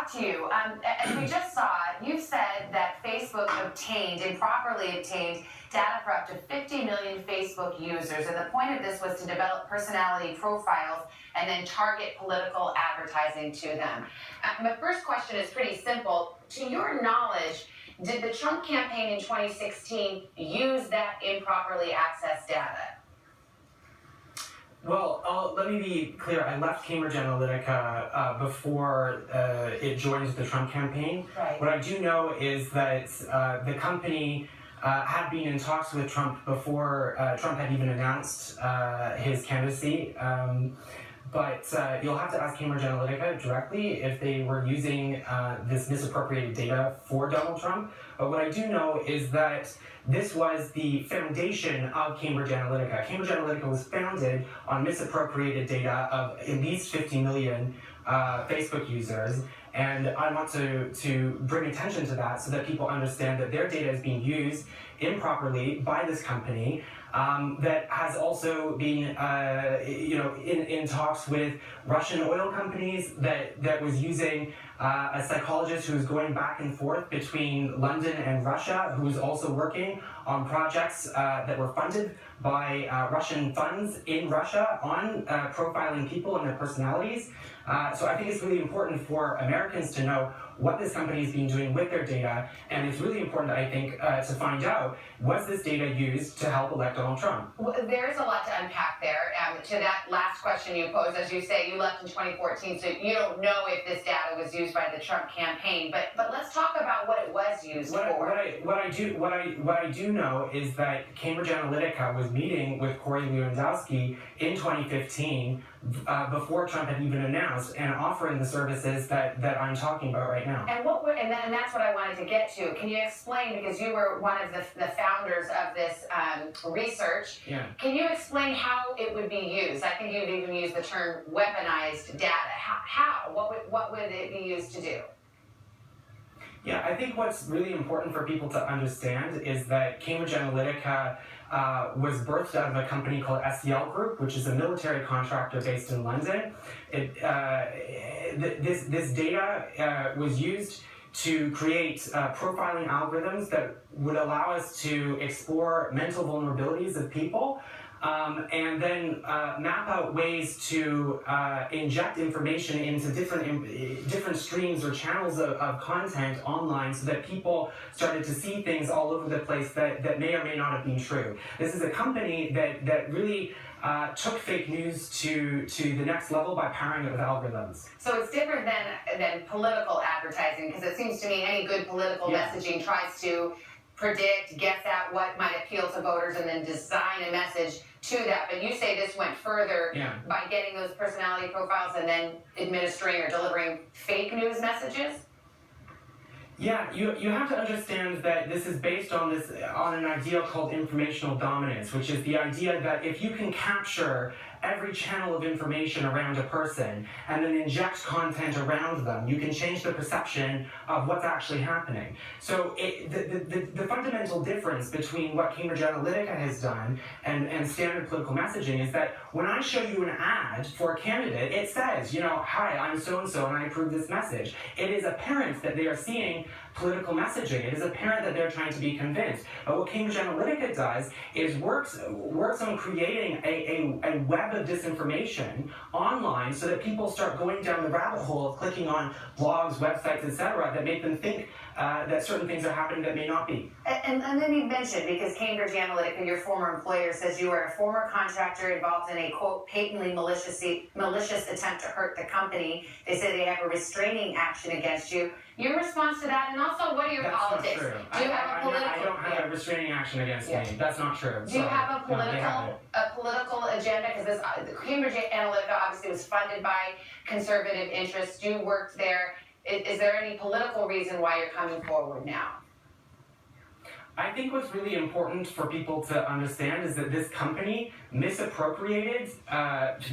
talk to you. As we just saw, you've said that Facebook improperly obtained data for up to 50 million Facebook users, and the point of this was to develop personality profiles and then target political advertising to them. My first question is pretty simple. To your knowledge, did the Trump campaign in 2016 use that improperly accessed data? Well, let me be clear. I left Cambridge Analytica before it joined the Trump campaign. Right. What I do know is that the company had been in talks with Trump before Trump had even announced his candidacy. But you'll have to ask Cambridge Analytica directly if they were using this misappropriated data for Donald Trump. But what I do know is that this was the foundation of Cambridge Analytica. Cambridge Analytica was founded on misappropriated data of at least 50 million Facebook users. And I want to bring attention to that so that people understand that their data is being used improperly by this company that has also been in talks with Russian oil companies that was using a psychologist who was going back and forth between London and Russia, who was also working on projects that were funded by Russian funds in Russia on profiling people and their personalities. So I think it's really important for Americans to know what this company has been doing with their data, and it's really important, I think, to find out, was this data used to help elect Donald Trump? Well, there's a lot to unpack there. To that last question you posed, as you say, you left in 2014, so you don't know if this data was used by the Trump campaign, but let's talk about what it was used for. What I do know is that Cambridge Analytica was meeting with Corey Lewandowski in 2015 before Trump had even announced and offering the services that I'm talking about right now. And that's what I wanted to get to. Can you explain, because you were one of the founders of this research, can you explain how it would be used? I think you'd even use the term weaponized data. How? What would it be used to do? Yeah, I think what's really important for people to understand is that Cambridge Analytica was birthed out of a company called STL Group, which is a military contractor based in London. This data was used to create profiling algorithms that would allow us to explore mental vulnerabilities of people, and then map out ways to inject information into different streams or channels of content online so that people started to see things all over the place that may or may not have been true. This is a company that really took fake news to the next level by powering it with algorithms. So it's different than political advertising, because it seems to me any good political messaging tries to predict, guess at what might appeal to voters, and then design a message to that. But you say this went further by getting those personality profiles and then administering or delivering fake news messages? Yeah, you have to understand that this is based on an idea called informational dominance, which is the idea that if you can capture every channel of information around a person and then inject content around them, you can change the perception of what's actually happening. So the fundamental difference between what Cambridge Analytica has done and standard political messaging is that when I show you an ad for a candidate, it says, hi, I'm so-and-so and I approve this message. It is apparent that they are seeing political messaging. It is apparent that they're trying to be convinced. But what Cambridge Analytica does is works on creating a web of disinformation online so that people start going down the rabbit hole of clicking on blogs, websites, etc., that make them think that certain things are happening that may not be. And then you mentioned, because Cambridge Analytica, your former employer, says you were a former contractor involved in a, quote, patently malicious attempt to hurt the company. They say they have a restraining action against you. Your response to that, and also what are your politics? That's not true. Do you have a political? I don't have a restraining action against me. That's not true. Do you have a political agenda? Because Cambridge Analytica obviously was funded by conservative interests. You worked there. Is there any political reason why you're coming forward now? I think what's really important for people to understand is that this company misappropriated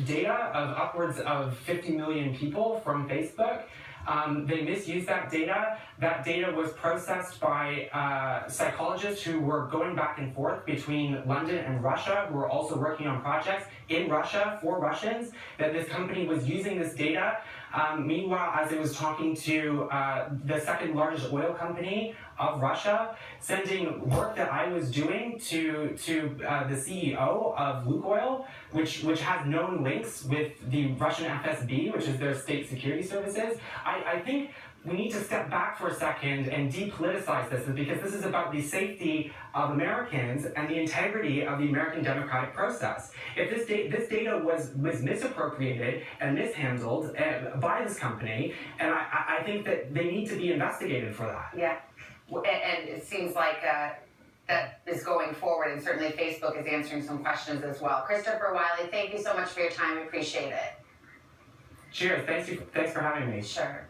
data of upwards of 50 million people from Facebook. They misused that data. That data was processed by psychologists who were going back and forth between London and Russia, who were also working on projects in Russia for Russians, that this company was using this data Meanwhile, as I was talking to the second largest oil company of Russia, sending work that I was doing to the CEO of Lukoil, which has known links with the Russian FSB, which is their state security services. I think we need to step back for a second and depoliticize this, because this is about the safety of Americans and the integrity of the American democratic process. If this data was misappropriated and mishandled by this company, and I think that they need to be investigated for that. Yeah, and it seems like that is going forward, and certainly Facebook is answering some questions as well. Christopher Wylie, thank you so much for your time. Appreciate it. Cheers. Thanks for having me. Sure.